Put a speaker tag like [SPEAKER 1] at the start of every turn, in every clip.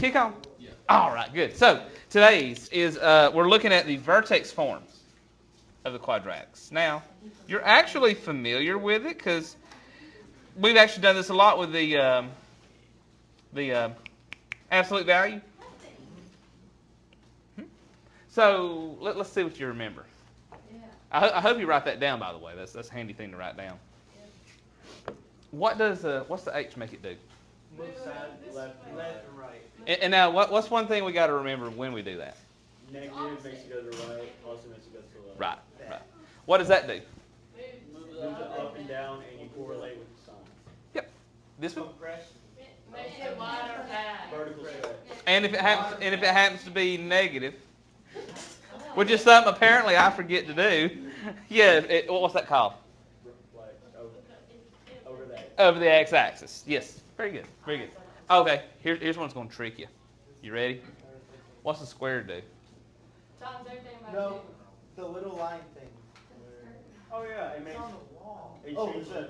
[SPEAKER 1] kick on? Yeah. All right, good. So today's is we're looking at the vertex forms of the quadratics. Now, you're actually familiar with it because we've actually done this a lot with the absolute value. So let's see what you remember. Yeah. I hope you write that down. By the way, that's a handy thing to write down. What's the H make it do?
[SPEAKER 2] Move side, left and right.
[SPEAKER 1] And now, what's one thing we got to remember when we do that?
[SPEAKER 2] Negative makes it go to the right, also makes it go to the left.
[SPEAKER 1] Right. What does that do?
[SPEAKER 2] Move it up and down, and you correlate with the sign.
[SPEAKER 1] Yep. This one.
[SPEAKER 3] Makes it wider path.
[SPEAKER 2] Vertical stretch.
[SPEAKER 1] And if it happens to be negative, which is something apparently I forget to do. Yeah. What's that called? Over the x-axis. Yes. Very good. Very good. Okay. Here's one that's going to trick you. You ready? What's the square do?
[SPEAKER 4] No, the little line thing.
[SPEAKER 2] Oh yeah, it makes.
[SPEAKER 4] It's on the wall. Oh, it's a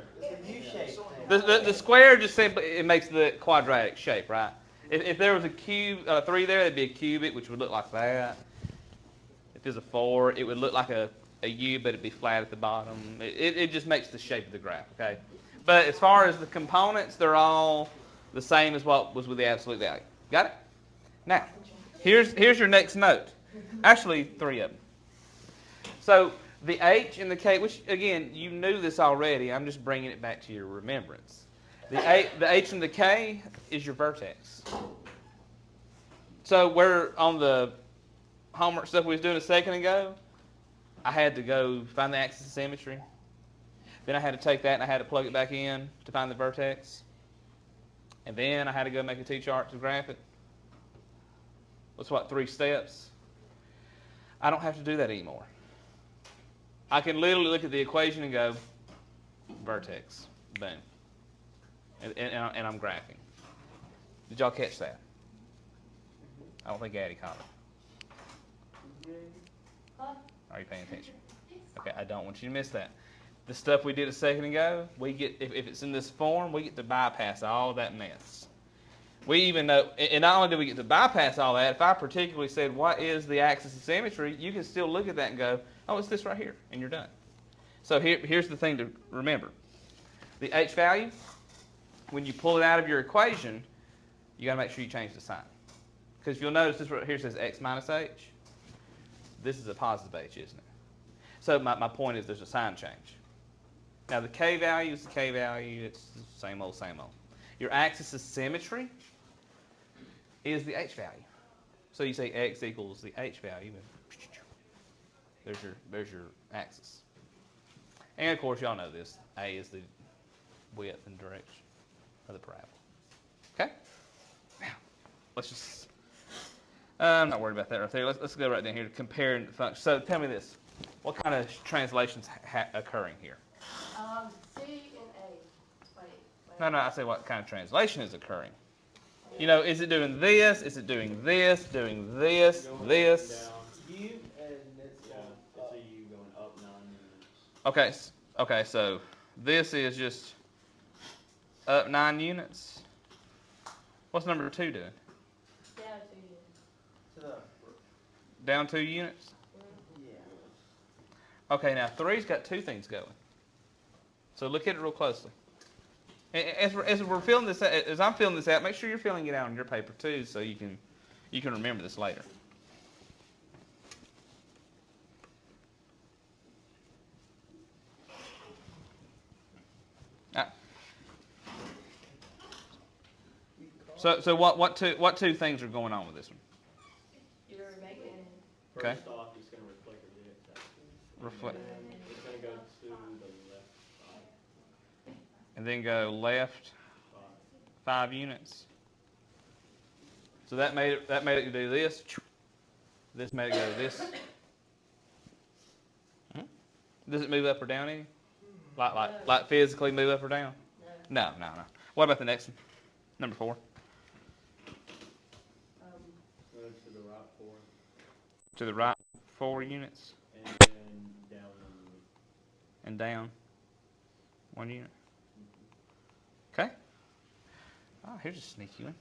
[SPEAKER 4] U-shape thing.
[SPEAKER 1] The square just simply it makes the quadratic shape, right? If there was a cube, 3 there, it'd be a cubic, which would look like that. If there's a 4, it would look like a U, but it'd be flat at the bottom. It just makes the shape of the graph, okay? But as far as the components, they're all the same as what was with the absolute value. Got it? Now, here's your next note. Actually, 3 of them. So the H and the K, which again you knew this already. I'm just bringing it back to your remembrance. The H and the K is your vertex. So we're on the homework stuff we was doing a second ago. I had to go find the axis of symmetry. Then I had to take that and I had to plug it back in to find the vertex. And then I had to go make a T-chart to graph it. That's 3 steps. I don't have to do that anymore. I can literally look at the equation and go, vertex, boom. And I'm graphing. Did y'all catch that? I don't think Addie caught it. Are you paying attention? Okay, I don't want you to miss that. The stuff we did a second ago, we get if it's in this form, we get to bypass all that mess. We even know, and not only do we get to bypass all that, if I particularly said, what is the axis of symmetry, you can still look at that and go, oh, it's this right here, and you're done. So here's the thing to remember. The H value, when you pull it out of your equation, you got to make sure you change the sign. Because you'll notice this right here says x minus h. This is a positive h, isn't it? So my point is there's a sign change. Now the K value is the K value. It's the same old, same old. Your axis of symmetry is the H value. So you say x equals the H value. And there's your axis. And of course, y'all know this. A is the width and direction of the parabola. Okay? Now, let's just... I'm not worried about that right there. Let's go right down here to comparing the functions. So tell me this. What kind of translations occurring here?
[SPEAKER 3] C and A. Wait.
[SPEAKER 1] No, I say what kind of translation is occurring. You know, is it doing this? Is it doing this? Doing this? This?
[SPEAKER 4] U and it's
[SPEAKER 2] a U going up 9 units.
[SPEAKER 1] Okay, so this is just up 9 units. What's number 2 doing?
[SPEAKER 3] Down 2 units.
[SPEAKER 4] to the
[SPEAKER 1] Down 2 units?
[SPEAKER 4] yeah.
[SPEAKER 1] Okay, now 3's got 2 things going. So look at it real closely. As we're filling this out, as I'm filling this out, make sure you're filling it out on your paper too, so you can remember this later. So what two things are going on with this one?
[SPEAKER 3] You're making.
[SPEAKER 1] Okay.
[SPEAKER 2] First off, it's going to reflect the x-axis.
[SPEAKER 1] Reflect.
[SPEAKER 2] It's going to go to the left 5.
[SPEAKER 1] And then go left 5 units. So that made it do this. This made it go to this. Does it move up or down any? Like physically move up or down? No. What about the next one? Number 4.
[SPEAKER 2] To the right 4.
[SPEAKER 1] To the right 4 units.
[SPEAKER 2] And then down 1 unit.
[SPEAKER 1] And down 1 unit. Okay. Oh, here's a sneaky one.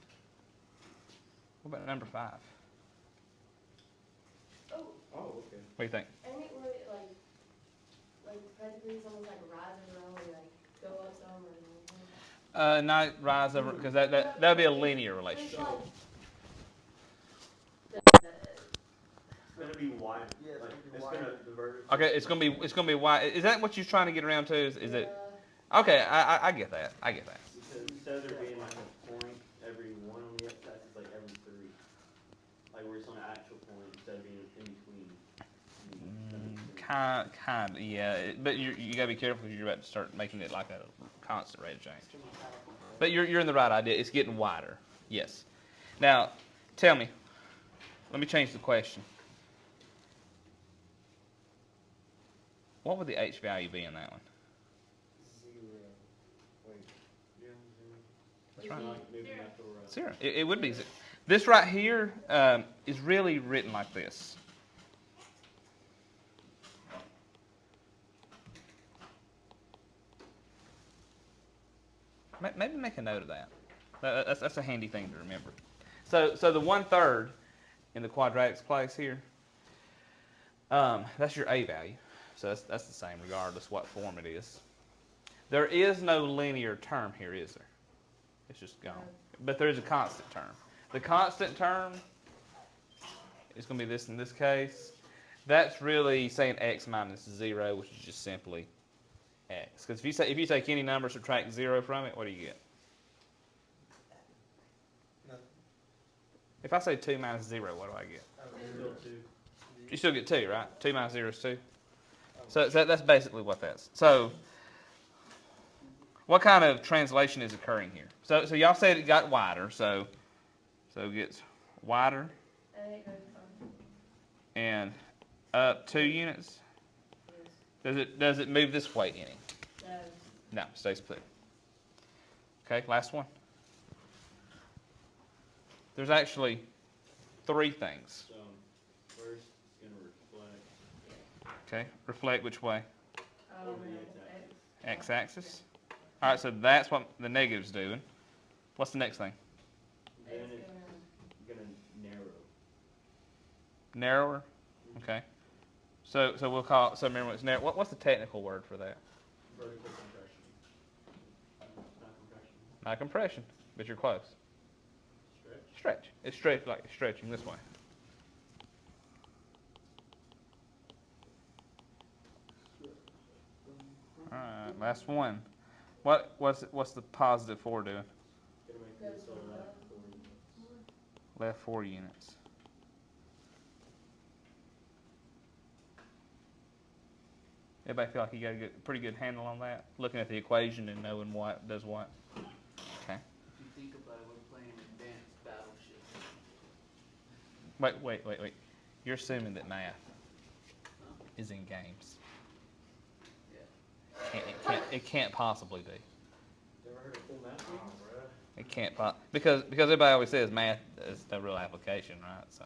[SPEAKER 1] What about number 5?
[SPEAKER 3] Oh,
[SPEAKER 2] Oh, okay.
[SPEAKER 1] What do you think?
[SPEAKER 3] ain't it where it like practically it's almost like a riser around where you like go up some or
[SPEAKER 1] Not rise over, because that would be a linear
[SPEAKER 3] It's
[SPEAKER 1] relationship.
[SPEAKER 3] like
[SPEAKER 2] It's gonna be wide.
[SPEAKER 4] Yeah, it's
[SPEAKER 2] Like,
[SPEAKER 4] gonna be
[SPEAKER 2] it's
[SPEAKER 4] wider.
[SPEAKER 2] gonna, the vertex.
[SPEAKER 1] Okay, it's gonna be wide. Is that what you're trying to get around to? Is it? Okay, I get that. I get that.
[SPEAKER 2] Because instead of there being like a point every one on the x-axis, it's like every 3. Like where it's on an actual point instead of being in between.
[SPEAKER 1] Kind, yeah. But you gotta be careful because you're about to start making it like a constant rate of change. But you're in the right idea. It's getting wider. Yes. Now, tell me. Let me change the question. What would the h value be in that one?
[SPEAKER 4] 0. Wait.
[SPEAKER 2] Yeah,
[SPEAKER 1] That's right.
[SPEAKER 2] Not, maybe not the right.
[SPEAKER 1] 0. It would be 0. This right here is really written like this. Maybe make a note of that. That's a handy thing to remember. So the 1/3 in the quadratic's place here, that's your a value. So that's the same regardless what form it is. There is no linear term here, is there? It's just gone. But there is a constant term. The constant term is going to be this in this case. That's really saying x minus 0, which is just simply x. Because if you take any number, subtract 0 from it, what do you get?
[SPEAKER 4] Nothing.
[SPEAKER 1] If I say 2 minus 0, what do I get?
[SPEAKER 2] Still 2.
[SPEAKER 1] You still get 2, right? 2 minus 0 is 2. So that's basically what that's. So what kind of translation is occurring here? So y'all said it got wider, so it gets wider
[SPEAKER 3] and it goes from
[SPEAKER 1] and up 2 units. Does it move this way any? No, stays put. Okay, last one. There's actually 3 things.
[SPEAKER 2] So, first, it's going to reflect.
[SPEAKER 1] Okay, reflect which way?
[SPEAKER 2] Over the
[SPEAKER 1] X-axis. All right, so that's what the negative's doing. What's the next thing?
[SPEAKER 2] Then it's going to narrow.
[SPEAKER 1] Narrower. Okay. So we'll call it. So remember, it's narrow. What's the technical word for that?
[SPEAKER 2] Vertical compression. Not compression.
[SPEAKER 1] Not compression, but you're close.
[SPEAKER 2] Stretch.
[SPEAKER 1] Stretch. It's stretch like stretching this way. All right, last one. What's the positive 4 doing?
[SPEAKER 2] Gonna make this so left 4 units.
[SPEAKER 1] Left 4 units. Everybody feel like you got a pretty good handle on that? Looking at the equation and knowing what does what? Okay.
[SPEAKER 5] If you think about it, we're playing advanced battleship.
[SPEAKER 1] Wait. You're assuming that math is in games.
[SPEAKER 5] Yeah.
[SPEAKER 1] It can't possibly be.
[SPEAKER 2] Never heard of full math game?
[SPEAKER 1] It can't because everybody always says math is no real application, right? So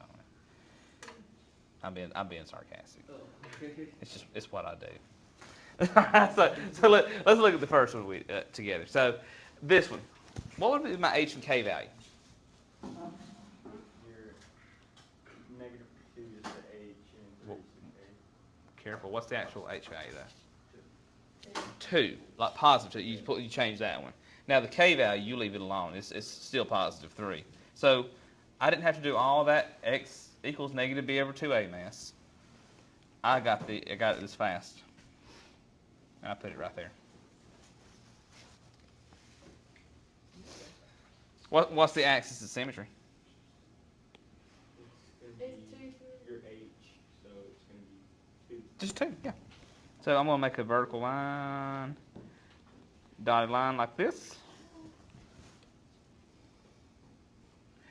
[SPEAKER 1] I'm being sarcastic.
[SPEAKER 5] Oh.
[SPEAKER 1] It's what I do. so let's look at the first one together. So this one, what would be my h and k value?
[SPEAKER 2] Your negative 2 is the h and 3 is the k.
[SPEAKER 1] Careful. What's the actual h value there? 2, like positive 2. You change that one. Now the k value, you leave it alone. It's still positive 3. So I didn't have to do all that x equals negative b over 2a mass. I got it this fast. I put it right there. What's the axis of symmetry?
[SPEAKER 2] It's going
[SPEAKER 3] It's
[SPEAKER 2] to be
[SPEAKER 3] 2,
[SPEAKER 2] your h, so it's going to be 2.
[SPEAKER 1] Just 2, yeah. So I'm going to make a vertical line, dotted line like this.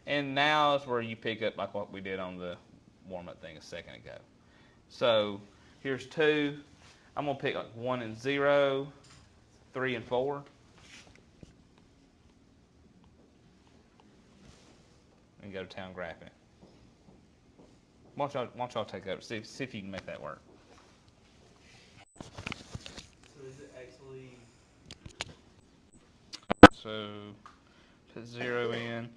[SPEAKER 1] And now is where you pick up like what we did on the warm-up thing a second ago. So here's 2. I'm going to pick like 1 and 0, 3 and 4. And go to town graphing it. Why don't y'all take over? See if you can make that work.
[SPEAKER 5] So is it actually
[SPEAKER 1] So put 0 in.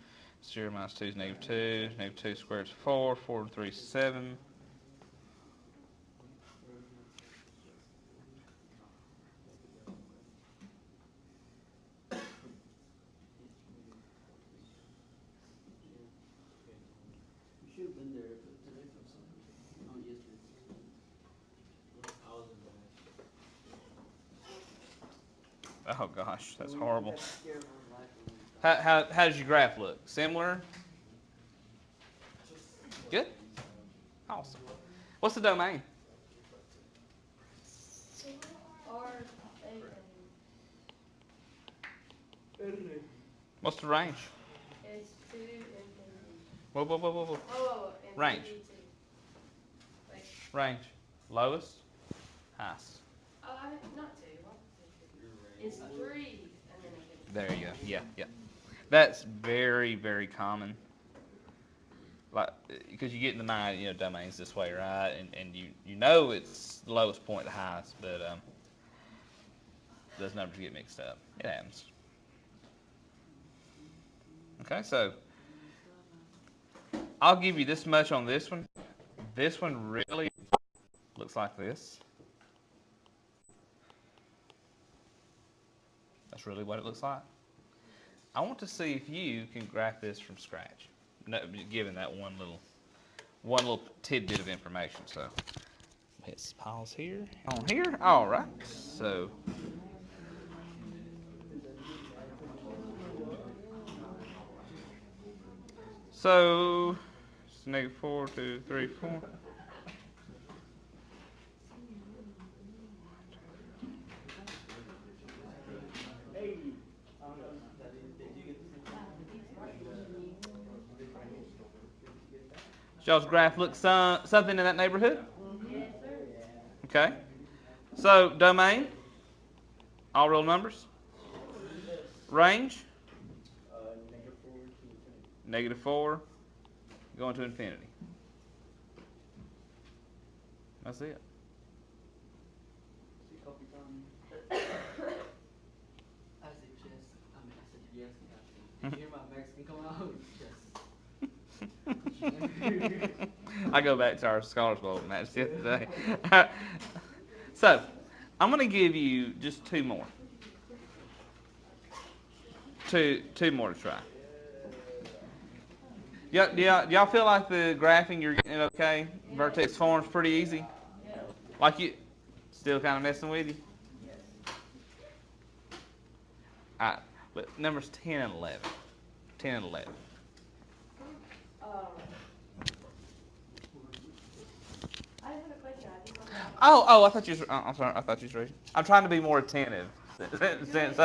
[SPEAKER 1] 0 minus 2 is -2. -2 squared is 4. 4 and 3 is 7.
[SPEAKER 5] We should have been there today for something. Oh, yesterday.
[SPEAKER 2] I was in the
[SPEAKER 1] Oh gosh, that's horrible.
[SPEAKER 5] We got scared of our life when we thought-
[SPEAKER 1] How does your graph look? Similar? Good? Awesome. What's the domain?
[SPEAKER 3] R, A, and
[SPEAKER 1] What's the range?
[SPEAKER 3] it's 2 infinity.
[SPEAKER 1] Whoa, whoa, whoa, whoa, whoa.
[SPEAKER 3] Oh, infinity
[SPEAKER 1] Range.
[SPEAKER 3] 2. Like,
[SPEAKER 1] Range. Lowest? Highest.
[SPEAKER 3] not 2. It's 3 and then infinity.
[SPEAKER 1] There you go. Yeah, yeah. That's very, very common. Like, because you get in the mind, domains this way, right? And you know it's the lowest point, the highest, but those numbers get mixed up. It happens. Okay, so I'll give you this much on this one. This one really looks like this. That's really what it looks like. I want to see if you can graph this from scratch, given that one little tidbit of information. So hit pause here. On here. All right. So it's -4, 2, 3, 4. Does y'all's graph look something in that neighborhood?
[SPEAKER 3] Yes, sir.
[SPEAKER 1] Okay. So domain, all real numbers. Range, -4, going to infinity. That's it.
[SPEAKER 5] See a couple times. I said chess. I said yes. Did you hear my Mexican come out? Yes.
[SPEAKER 1] I go back to our Scholars Bowl match the other day. So, I'm going to give you just two more. Two more to try. Y'all feel like the graphing you're getting okay? Vertex form's pretty easy? Like you still kind of messing with you? Alright, but numbers 10 and 11. 10 and 11.
[SPEAKER 3] I have a question. I just want to ask.
[SPEAKER 1] Oh, I thought you was, I'm sorry, I thought you was ready. I'm trying to be more attentive since